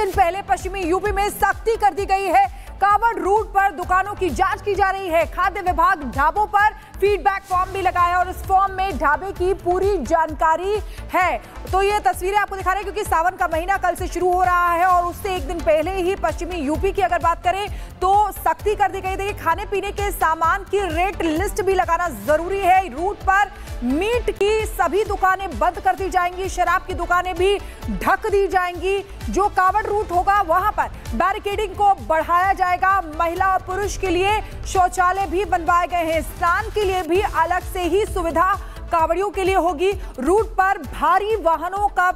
दिन पहले पश्चिमी यूपी में सख्ती कर दी गई है। कांवड़ रूट पर दुकानों की जांच की जा रही है। खाद्य विभाग ढाबों पर फीडबैक फॉर्म भी लगाया और इस फॉर्म में ढाबे की पूरी जानकारी है। तो ये तस्वीरें आपको दिखा रहे हैं क्योंकि सावन का महीना कल से शुरू हो रहा है और उससे एक दिन पहले ही पश्चिमी यूपी की अगर बात करें तो सख्ती कर दी गई। देखिए, खाने पीने के सामान की रेट लिस्ट भी लगाना जरूरी है। रूट पर मीट की सभी दुकानें बंद कर दी जाएंगी, शराब की दुकानें भी ढक दी जाएंगी। जो कांवड़ रूट होगा वहां पर बैरिकेडिंग को बढ़ाया जाएगा। महिला और पुरुष के लिए शौचालय भी बनवाए गए हैं। स्नान के लिए भी अलग से ही सुविधा कांवड़ियों के लिए होगी। रूट पर भारी वाहनों का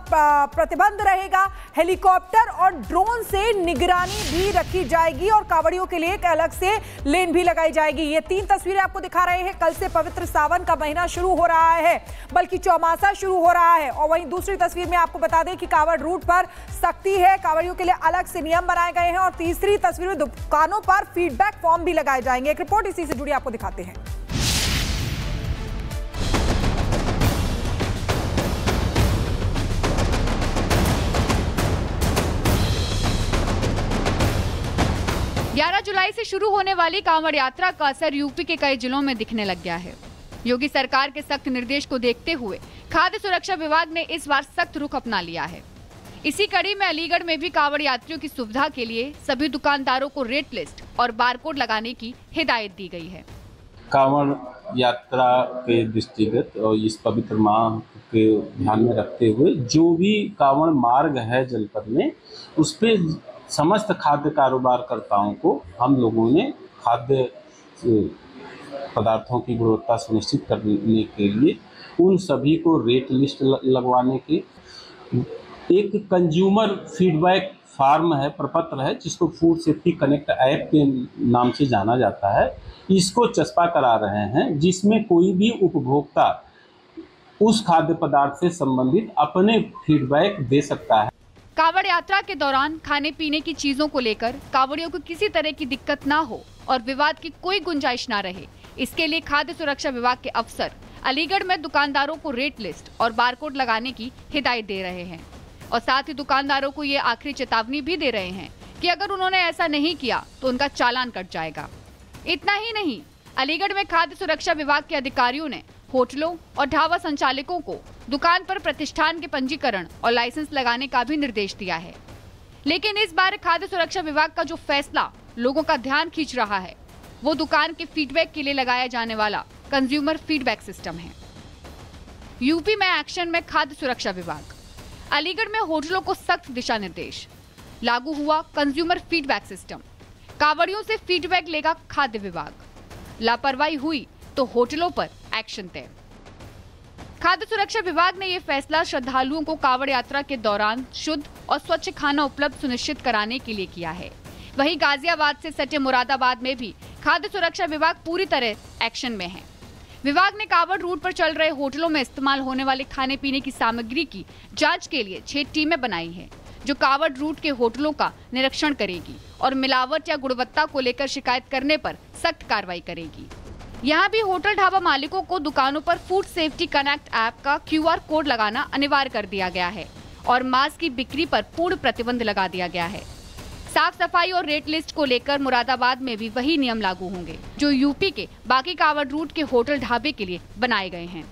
प्रतिबंध रहेगा। हेलीकॉप्टर और ड्रोन से निगरानी भी रखी जाएगी और कांवड़ियों के लिए एक अलग से लेन भी लगाई जाएगी। ये 3 तस्वीरें आपको दिखा रहे हैं। कल से पवित्र सावन का महीना शुरू हो रहा है, बल्कि चौमासा शुरू हो रहा है। और वहीं दूसरी तस्वीर में आपको बता दें कि कांवड़ रूट पर सख्ती है, कांवड़ियों के लिए अलग से नियम बनाए गए हैं। और तीसरी तस्वीर में दुकानों पर फीडबैक फॉर्म भी लगाए जाएंगे। एक रिपोर्ट इसी से जुड़ी आपको दिखाते हैं। जुलाई से शुरू होने वाली कांवड़ यात्रा का असर यूपी के कई जिलों में दिखने लग गया है। योगी सरकार के सख्त निर्देश को देखते हुए खाद्य सुरक्षा विभाग ने इस बार सख्त रुख अपना लिया है। इसी कड़ी में अलीगढ़ में भी कांवड़ यात्रियों की सुविधा के लिए सभी दुकानदारों को रेट लिस्ट और बारकोड लगाने की हिदायत दी गई है। कांवड़ यात्रा के दृष्टिगत और इस पवित्र माह के ध्यान में रखते हुए जो भी कांवड़ मार्ग है जनपद में, उस पे समस्त खाद्य कारोबारकर्ताओं को हम लोगों ने खाद्य पदार्थों की गुणवत्ता सुनिश्चित करने के लिए उन सभी को रेट लिस्ट लगवाने की एक कंज्यूमर फीडबैक फॉर्म है, प्रपत्र है, जिसको फूड सेफ्टी कनेक्ट ऐप के नाम से जाना जाता है। इसको चस्पा करा रहे हैं, जिसमें कोई भी उपभोक्ता उस खाद्य पदार्थ से संबंधित अपने फीडबैक दे सकता है। कांवड़ यात्रा के दौरान खाने पीने की चीजों को लेकर कांवड़ियों को किसी तरह की दिक्कत ना हो और विवाद की कोई गुंजाइश ना रहे, इसके लिए खाद्य सुरक्षा विभाग के अफसर अलीगढ़ में दुकानदारों को रेट लिस्ट और बारकोड लगाने की हिदायत दे रहे हैं और साथ ही दुकानदारों को ये आखिरी चेतावनी भी दे रहे हैं कि अगर उन्होंने ऐसा नहीं किया तो उनका चालान कट जाएगा। इतना ही नहीं, अलीगढ़ में खाद्य सुरक्षा विभाग के अधिकारियों ने होटलों और ढाबा संचालकों को दुकान पर प्रतिष्ठान के पंजीकरण और लाइसेंस लगाने का भी निर्देश दिया है। लेकिन इस बार खाद्य सुरक्षा विभाग का जो फैसला लोगों का ध्यान खींच रहा है वो दुकान के फीडबैक के लिए लगाया जाने वाला कंज्यूमर फीडबैक सिस्टम है। यूपी में एक्शन में खाद्य सुरक्षा विभाग। अलीगढ़ में होटलों को सख्त दिशा निर्देश, लागू हुआ कंज्यूमर फीडबैक सिस्टम। कांवड़ियों से फीडबैक लेगा खाद्य विभाग, लापरवाही हुई तो होटलों पर एक्शन तय। खाद्य सुरक्षा विभाग ने यह फैसला श्रद्धालुओं को कांवड़ यात्रा के दौरान शुद्ध और स्वच्छ खाना उपलब्ध सुनिश्चित कराने के लिए किया है। वहीं गाजियाबाद से सटे मुरादाबाद में भी खाद्य सुरक्षा विभाग पूरी तरह एक्शन में है। विभाग ने कांवड़ रूट पर चल रहे होटलों में इस्तेमाल होने वाले खाने पीने की सामग्री की जांच के लिए 6 टीमें बनाई हैं, जो कांवड़ रूट के होटलों का निरीक्षण करेगी और मिलावट या गुणवत्ता को लेकर शिकायत करने पर सख्त कार्रवाई करेगी। यहाँ भी होटल ढाबा मालिकों को दुकानों पर फूड सेफ्टी कनेक्ट ऐप का QR कोड लगाना अनिवार्य कर दिया गया है और मांस की बिक्री पर पूर्ण प्रतिबंध लगा दिया गया है। साफ सफाई और रेट लिस्ट को लेकर मुरादाबाद में भी वही नियम लागू होंगे जो यूपी के बाकी कांवड़ रूट के होटल ढाबे के लिए बनाए गए हैं।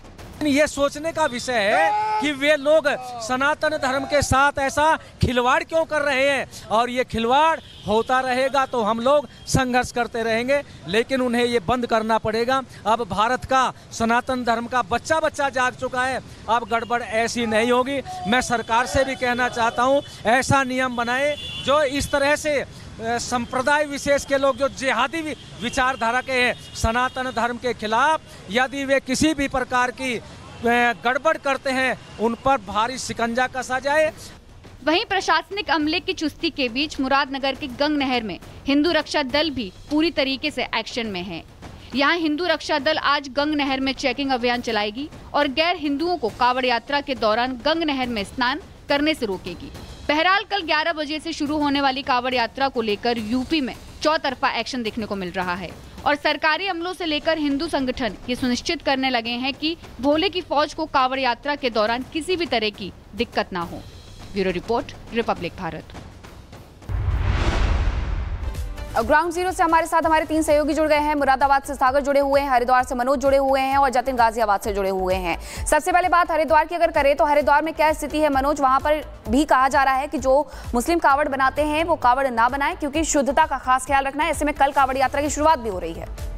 ये सोचने का विषय है कि वे लोग सनातन धर्म के साथ ऐसा खिलवाड़ क्यों कर रहे हैं, और ये खिलवाड़ होता रहेगा तो हम लोग संघर्ष करते रहेंगे, लेकिन उन्हें ये बंद करना पड़ेगा। अब भारत का सनातन धर्म का बच्चा बच्चा जाग चुका है, अब गड़बड़ ऐसी नहीं होगी। मैं सरकार से भी कहना चाहता हूँ ऐसा नियम बनाए जो इस तरह से संप्रदाय विशेष के लोग जो जिहादी विचारधारा के हैं, सनातन धर्म के खिलाफ यदि वे किसी भी प्रकार की गड़बड़ करते हैं उन पर भारी शिकंजा कसा जाए। वहीं प्रशासनिक अमले की चुस्ती के बीच मुरादनगर के गंग नहर में हिंदू रक्षा दल भी पूरी तरीके से एक्शन में है। यहाँ हिंदू रक्षा दल आज गंग नहर में चेकिंग अभियान चलाएगी और गैर हिंदुओं को कांवड़ यात्रा के दौरान गंग नहर में स्नान करने से रोकेगी। बहरहाल कल 11 बजे से शुरू होने वाली कांवड़ यात्रा को लेकर यूपी में चौतरफा एक्शन देखने को मिल रहा है और सरकारी अमलों से लेकर हिंदू संगठन ये सुनिश्चित करने लगे हैं कि भोले की फौज को कांवड़ यात्रा के दौरान किसी भी तरह की दिक्कत ना हो। Bureau report, Republic Bharat. Ground zero से हमारे साथ हमारे 3 सहयोगी जुड़ गए हैं। मुरादाबाद से सागर जुड़े हुए हैं, हरिद्वार से मनोज जुड़े हुए हैं और जतिन गाजियाबाद से जुड़े हुए हैं। सबसे पहले बात हरिद्वार की अगर करें तो हरिद्वार में क्या स्थिति है मनोज? वहां पर भी कहा जा रहा है कि जो मुस्लिम कावड़ बनाते हैं वो कावड़ ना बनाएं, क्योंकि शुद्धता का खास ख्याल रखना है। ऐसे में कल कावड़ यात्रा की शुरुआत भी हो रही है।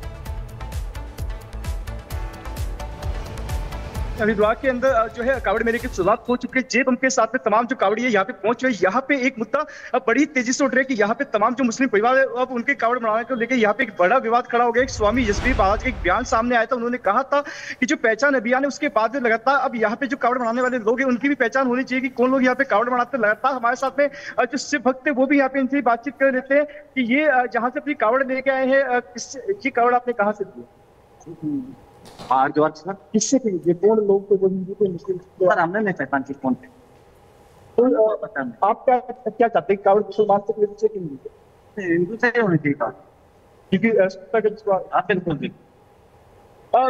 हरिद्वार के अंदर जो है कावड़ मेले की शुरुआत हो चुकी है। जेब के साथ में तमाम जो कावड़िए यहाँ पे पहुंच रहे हैं। यहाँ पे एक मुद्दा अब बड़ी तेजी से उठ रहा है कि यहाँ पे तमाम जो मुस्लिम परिवार है अब उनके कावड़ बनाने को लेकर यहाँ पे एक बड़ा विवाद खड़ा हो गया। एक स्वामी जसबीर महाराज का एक बयान सामने आया था। उन्होंने कहा था कि जो पहचान अभियान है उसके बाद लगातार अब यहाँ पे जो कावड़ बनाने वाले लोग हैं उनकी भी पहचान होनी चाहिए कि कौन लोग यहाँ पे कावड़ बनाते हैं। लगातार हमारे साथ में जो शिव भक्त है वो भी यहाँ पे इनसे बातचीत कर लेते हैं कि ये जहाँ से अपनी कावड़ लेके आए हैं, ये कावड़ आपने कहाँ से दिए? हरिद्वार से। किससे ये कौन लोग तो हिंदू को मुस्लिम सर हमने नहीं पहचान की कौन थे। तो आप क्या चाहते हैं कावड़ मुसलमान से हिंदू से होनी चाहिए क्योंकि आप बिल्कुल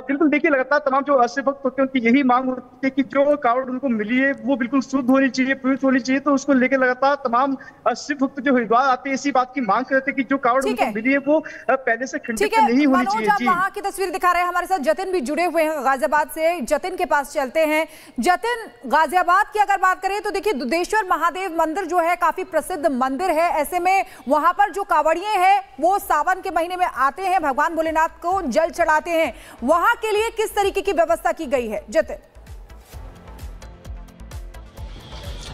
बिल्कुल देखिए लगातार तमाम जो शिव भक्त होते हैं उनकी यही मांग होती है कि जो कावड़ उनको मिली है वो बिल्कुल शुद्ध होनी चाहिए, पवित्र होनी चाहिए। तो उसको लेकर लगातार तमाम शिव भक्त जो हरिद्वार आते हैं इसी बात की मांग करते हैं कि जो कावड़ उनको मिली है वो पहले से खंडित नहीं होनी चाहिए। आप वहां की तस्वीर दिखा रहे हैं, हमारे साथ जतिन भी जुड़े हुए हैं गाजियाबाद से। जतिन के पास चलते हैं। जतिन, गाजियाबाद की अगर बात करें तो देखिए दुधेश्वर महादेव मंदिर जो है काफी प्रसिद्ध मंदिर है। ऐसे में वहां पर जो कावड़िए हैं वो सावन के महीने में आते हैं, भगवान भोलेनाथ को जल चढ़ाते हैं। वहां के लिए किस तरीके की व्यवस्था की गई है जतिन?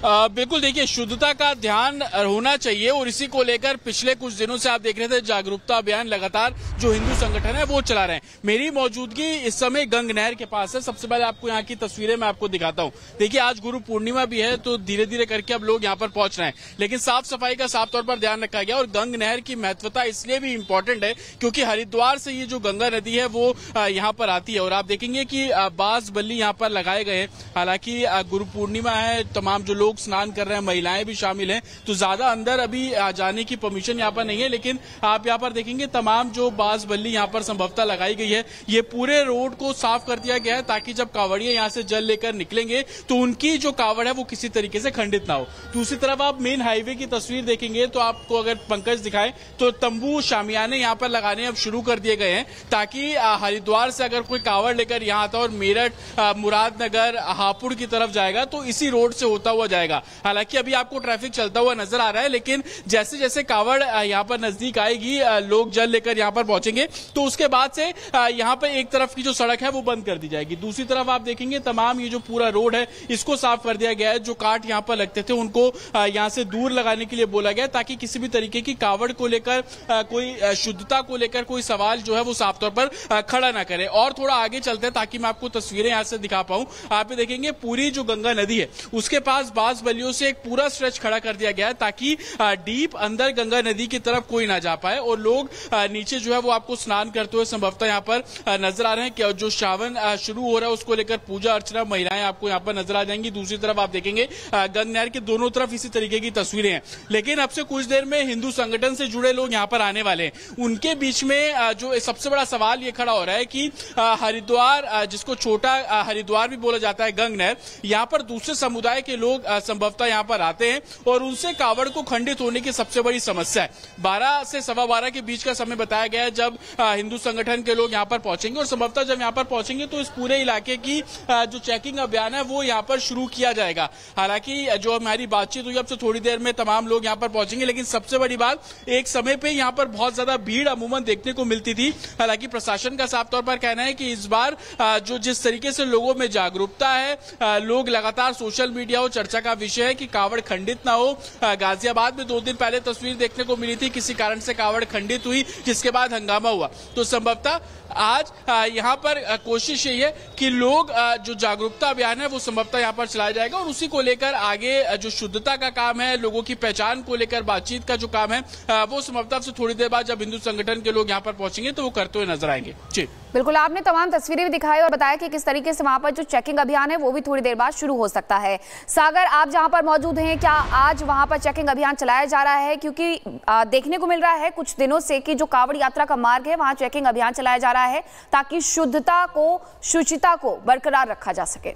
बिल्कुल देखिए, शुद्धता का ध्यान होना चाहिए और इसी को लेकर पिछले कुछ दिनों से आप देख रहे थे जागरूकता अभियान लगातार जो हिंदू संगठन है वो चला रहे हैं। मेरी मौजूदगी इस समय गंग नहर के पास है। सबसे पहले आपको यहाँ की तस्वीरें मैं आपको दिखाता हूँ। देखिए आज गुरु पूर्णिमा भी है तो धीरे धीरे करके अब लोग यहाँ पर पहुंच रहे हैं, लेकिन साफ सफाई का साफ तौर पर ध्यान रखा गया। और गंग नहर की महत्वता इसलिए भी इम्पोर्टेंट है क्योंकि हरिद्वार से ये जो गंगा नदी है वो यहाँ पर आती है और आप देखेंगे कि बांस बल्ली यहाँ पर लगाए गए हैं। हालांकि गुरु पूर्णिमा है, तमाम जो लोग स्नान कर रहे हैं, महिलाएं भी शामिल हैं, तो ज्यादा अंदर अभी जाने की परमिशन यहाँ पर नहीं है। लेकिन आप यहाँ पर देखेंगे तमाम जो बांस बल्ली यहाँ पर संभवतः लगाई गई है। ये पूरे रोड को साफ कर दिया गया है ताकि जब कावड़िए यहाँ से जल लेकर निकलेंगे तो उनकी जो कावड़ है वो किसी तरीके से खंडित ना हो। दूसरी तरफ आप मेन हाईवे की तस्वीर देखेंगे तो आपको अगर पंकज दिखाए तो तंबू शामियाने यहाँ पर लगाने अब शुरू कर दिए गए हैं ताकि हरिद्वार से अगर कोई कावड़ लेकर यहाँ आता और मेरठ, मुरादनगर, हापुड़ की तरफ जाएगा तो इसी रोड से होता हुआ जाएगा। हालांकि अभी आपको ट्रैफिक चलता हुआ नजर आ रहा है, लेकिन जैसे जैसे कावड़ यहाँ पर नजदीक आएगी, लोग जल लेकर यहाँ पर पहुंचेंगे तो उसके बाद से यहाँ पर एक तरफ की जो सड़क है वो बंद कर दी जाएगी। दूसरी तरफ आप देखेंगे तमाम ये जो पूरा रोड है इसको साफ कर दिया गया है। जो काट यहाँ पर लगते थे उनको यहाँ से दूर लगाने के लिए बोला गया ताकि किसी भी तरीके की कावड़ को लेकर कोई शुद्धता को लेकर कोई सवाल जो है वो साफ तौर पर खड़ा ना करे। और थोड़ा आगे चलते हैं ताकि मैं आपको तस्वीरें यहाँ से दिखा पाऊं। आप देखेंगे पूरी जो गंगा नदी है उसके पास बांस बल्लियों से एक पूरा स्ट्रेच खड़ा कर दिया गया है ताकि डीप अंदर गंगा नदी की तरफ कोई ना जा पाए और लोग नीचे जो है वो आपको स्नान करते हुए संभवतः यहाँ पर नजर आ रहे हैं। जो श्रावण शुरू हो रहा है उसको लेकर पूजा अर्चना महिलाएं आपको यहाँ पर नजर आ जाएंगी। दूसरी तरफ आप देखेंगे गंग नहर के दोनों तरफ इसी तरीके की तस्वीरें हैं। लेकिन अब से कुछ देर में हिंदू संगठन से जुड़े लोग यहाँ पर आने वाले हैं। उनके बीच में जो सबसे बड़ा सवाल ये खड़ा हो रहा है कि हरिद्वार, जिसको छोटा हरिद्वार भी बोला जाता है, गंग नहर, यहाँ पर दूसरे समुदाय के लोग संभवतः यहाँ पर आते हैं और उनसे कावड़ को खंडित होने की सबसे बड़ी समस्या है। 12 से 12:15 के बीच का समय बताया गया है जब हिंदू संगठन के लोग यहाँ पर पहुंचेंगे और संभवतः जब यहाँ पर पहुंचेंगे तो इस पूरे इलाके की जो चेकिंग अभियान है वो यहाँ पर शुरू किया जाएगा। हालांकि जो हमारी बातचीत हुई अब से थोड़ी देर में तमाम लोग यहाँ पर पहुंचेंगे, लेकिन सबसे बड़ी बात एक समय पे यहाँ पर बहुत ज्यादा भीड़ अमूमन देखने को मिलती थी। हालांकि प्रशासन का साफ तौर पर कहना है कि इस बार जो जिस तरीके से लोगों में जागरूकता है, लोग लगातार सोशल मीडिया और चर्चा का विषय है कि कावड़ खंडित ना हो। गाजियाबाद में 2 दिन पहले तस्वीर देखने को मिली थी, किसी कारण से कावड़ खंडित हुई जिसके बाद हंगामा हुआ। तो संभवतः आज यहाँ पर कोशिश यही है कि लोग जो जागरूकता अभियान है वो संभवतः यहाँ पर चलाया जाएगा और उसी को लेकर आगे जो शुद्धता का काम है, लोगों की पहचान को लेकर बातचीत का जो काम है वो संभवतः से थोड़ी देर बाद जब हिंदू संगठन के लोग यहाँ पर पहुंचेंगे तो वो करते हुए नजर आएंगे। जी बिल्कुल, आपने तमाम तस्वीरें भी दिखाई और बताया कि किस तरीके से वहां पर जो चेकिंग अभियान है वो भी थोड़ी देर बाद शुरू हो सकता है। सागर, आप जहां पर मौजूद हैं, क्या आज वहां पर चेकिंग अभियान चलाया जा रहा है? क्योंकि देखने को मिल रहा है कुछ दिनों से कि जो कावड़ यात्रा का मार्ग है वहां चेकिंग अभियान चलाया जा रहा है ताकि शुद्धता को, शुचिता को बरकरार रखा जा सके।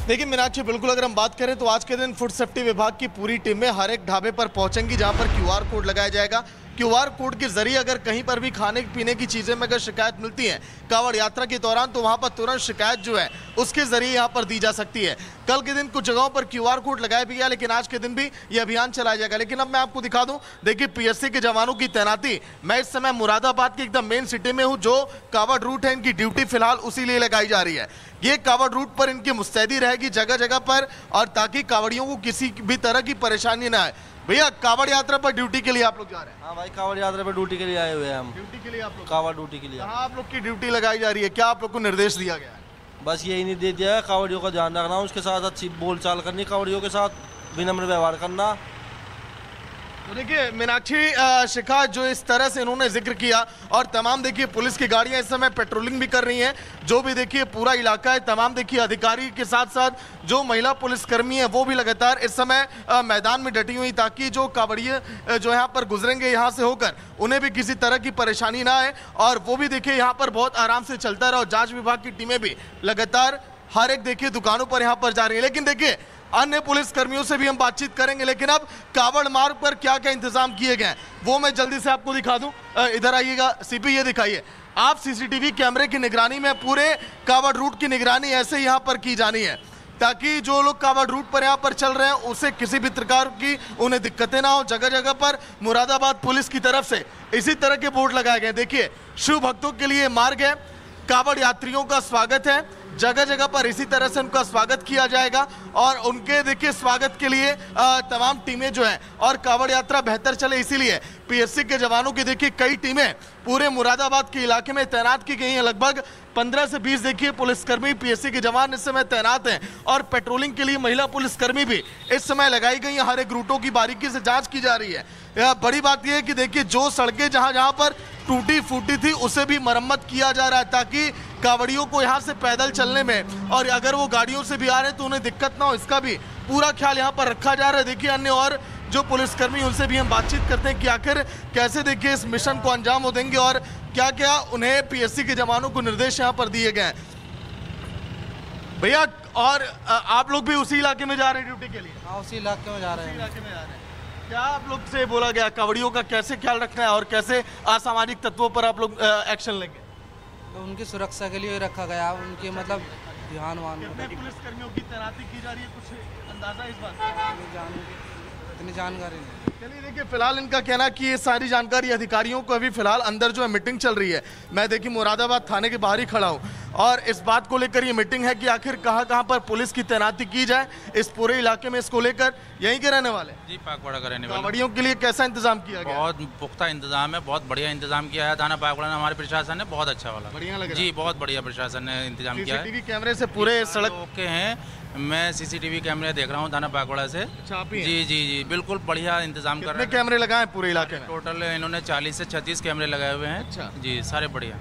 देखिए मीनाक्षी, बिल्कुल अगर हम बात करें तो आज के दिन फूड सेफ्टी विभाग की पूरी टीमें हर एक ढाबे पर पहुंचेंगी जहां पर QR कोड लगाया जाएगा। QR कोड के जरिए अगर कहीं पर भी खाने पीने की चीजें में अगर शिकायत मिलती है कांवड़ यात्रा के दौरान, तो वहां पर तुरंत शिकायत जो है उसके जरिए यहां पर दी जा सकती है। कल के दिन कुछ जगहों पर QR कोड लगाया भी गया, लेकिन आज के दिन भी यह अभियान चलाया जाएगा। लेकिन अब मैं आपको दिखा दूं, देखिए PSC के जवानों की तैनाती, मैं इस समय मुरादाबाद की एकदम मेन सिटी में हूं। जो कांवड़ रूट है इनकी ड्यूटी फिलहाल उसी लिए लगाई जा रही है। ये कांवड़ रूट पर इनकी मुस्तैदी रहेगी जगह जगह पर, और ताकि कांवड़ियों को किसी भी तरह की परेशानी ना आए। भैया, कांवड़ यात्रा पर ड्यूटी के लिए आप लोग जा रहे हैं? हाँ भाई, कांवड़ यात्रा पर ड्यूटी के लिए आए हुए हैं हम। ड्यूटी के लिए आप लोग? कांवड़ ड्यूटी के लिए। हाँ, आप लोग की ड्यूटी लगाई जा रही है, क्या आप लोग को निर्देश दिया गया है? बस यही नहीं दे दिया है, कांवड़ियों का ध्यान रखना, उसके साथ अच्छी बोलचाल करनी, कांवड़ियों के साथ विनम्र व्यवहार करना। तो देखिए मीनाक्षी, शिखा, जो इस तरह से इन्होंने जिक्र किया, और तमाम देखिए पुलिस की गाड़ियां इस समय पेट्रोलिंग भी कर रही हैं। जो भी देखिए पूरा इलाका है, तमाम देखिए अधिकारी के साथ साथ जो महिला पुलिसकर्मी है वो भी लगातार इस समय मैदान में डटी हुई, ताकि जो कांवड़िए जो यहाँ पर गुजरेंगे यहाँ से होकर, उन्हें भी किसी तरह की परेशानी ना आए, और वो भी देखिए यहाँ पर बहुत आराम से चलता रहे। और जांच विभाग की टीमें भी लगातार हर एक देखिए दुकानों पर यहाँ पर जा रही है। लेकिन देखिए अन्य पुलिस कर्मियों से भी हम बातचीत करेंगे, लेकिन अब कांवड़ मार्ग पर क्या क्या इंतजाम किए गए हैं वो मैं जल्दी से आपको दिखा दूं। इधर आइएगा सीपी, ये दिखाइए आप। CCTV कैमरे की निगरानी में पूरे कांवड़ रूट की निगरानी ऐसे यहाँ पर की जानी है, ताकि जो लोग कांवड़ रूट पर यहाँ पर चल रहे हैं उससे किसी भी प्रकार की उन्हें दिक्कतें ना हो। जगह जगह पर मुरादाबाद पुलिस की तरफ से इसी तरह के बोर्ड लगाए गए। देखिए, शिव भक्तों के लिए मार्ग है, कांवड़ यात्रियों का स्वागत है, जगह जगह पर इसी तरह से उनका स्वागत किया जाएगा। और उनके देखिए स्वागत के लिए तमाम टीमें जो हैं, और कांवड़ यात्रा बेहतर चले इसीलिए PSC के जवानों की देखिए कई टीमें पूरे मुरादाबाद के इलाके में तैनात की गई हैं। लगभग 15 से 20 देखिए पुलिसकर्मी PSC के जवान इस समय तैनात हैं, और पेट्रोलिंग के लिए महिला पुलिसकर्मी भी इस समय लगाई गई हैं। हर एक रूटों की बारीकी से जांच की जा रही है। बड़ी बात यह है कि देखिए जो सड़कें जहां जहां पर टूटी फूटी थी उसे भी मरम्मत किया जा रहा है, ताकि कांवड़ियों को यहाँ से पैदल चलने में, और अगर वो गाड़ियों से भी आ रहे हैं तो उन्हें दिक्कत ना हो, इसका भी पूरा ख्याल यहाँ पर रखा जा रहा है। देखिए अन्य और जो पुलिसकर्मी उनसे भी हम बातचीत करते हैं कि आखिर कैसे देखिए इस मिशन को अंजाम हो देंगे, और क्या क्या उन्हें PSC के जवानों को निर्देश यहाँ पर दिए गए हैं। भैया, और आप लोग भी उसी इलाके में जा रहे हैं ड्यूटी के लिए? हाँ, उसी इलाके में जा रहे हैं। क्या आप लोग से बोला गया कांवड़ियों का कैसे ख्याल रखना है, और कैसे असामाजिक तत्वों पर आप लोग एक्शन लेंगे? तो उनकी सुरक्षा के लिए रखा गया, उनके मतलब ध्यान पुलिसकर्मियों की तैनाती की जा रही है, कुछ अंदाजा इस बात का? इतनी जानकारी नहीं। चलिए देखिए, फिलहाल इनका कहना है कि ये सारी जानकारी अधिकारियों को अभी फिलहाल अंदर जो है मीटिंग चल रही है। मैं देखिए मुरादाबाद थाने के बाहर ही खड़ा हूँ, और इस बात को लेकर ये मीटिंग है कि आखिर कहाँ पर पुलिस की तैनाती की जाए इस पूरे इलाके में। इसको लेकर यहीं के रहने वाले जी, पाकवाड़ा का रहने वाले, कांवड़ियों के लिए कैसा इंतजाम किया गया? बहुत पुख्ता इंतजाम है, बहुत बढ़िया इंतजाम किया है थाना पाकवाड़ा ने, हमारे प्रशासन ने बहुत अच्छा वाला, बढ़िया लग रहा है जी, बहुत बढ़िया प्रशासन ने इंतजाम किया है। CCTV कैमरे से पूरे सड़क ओके हैं, मैं CCTV कैमरे देख रहा हूँ थाना पाकवाड़ा से। जी जी जी, बिल्कुल बढ़िया इंतजाम कर रहे हैं। कैमरे लगाए पूरे इलाके में? टोटल इन्होंने 40 से 36 कैमरे लगाए हुए हैं। जी, सारे बढ़िया।